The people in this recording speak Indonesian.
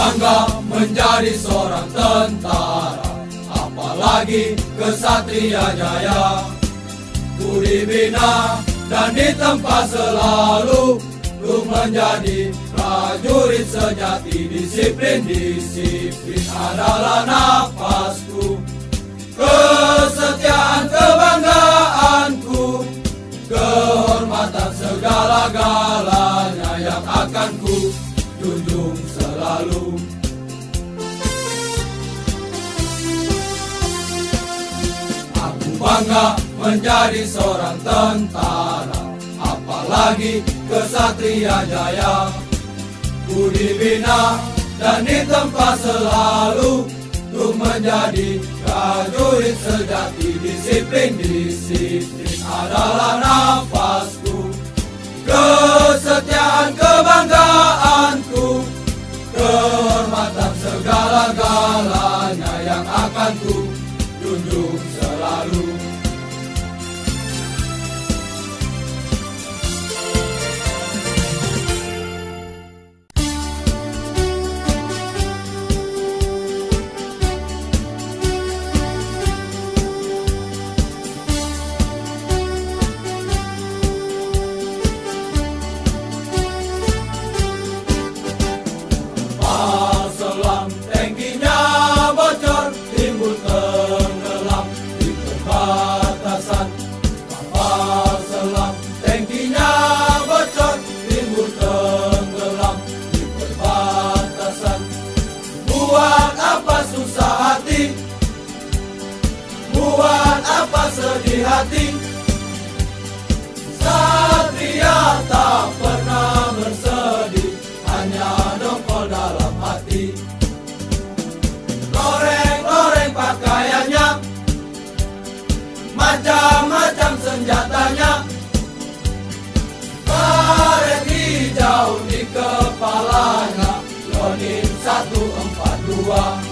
bangga menjadi seorang tentara, apalagi kesatria jaya. Ku dibina dan ditempa selalu untuk menjadi prajurit sejati. Disiplin adalah nafasku, kesetiaan kebanggaanku, kehormatan segala-galanya yang akan ku junjung selalu. Aku bangga menjadi seorang tentara, apalagi kesatria jaya. Ku dibina dan ditempa selalu untuk menjadi prajurit sejati. Disiplin adalah nafasku, kesetiaan kebanggaanku, kehormatan segala-galanya yang akan ku junjung selalu. Selam tangkinya bocor, timbul tenggelam di perbatasan. Kapal selam tangkinya bocor, timbul tenggelam di perbatasan. Buat apa susah hati, buat apa sedih hati, Satria tak pernah bersedih, hanya dongkol dalam hati. Loreng-loreng pakaiannya, macam-macam senjatanya, karet hijau di kepalanya, Lonin 142.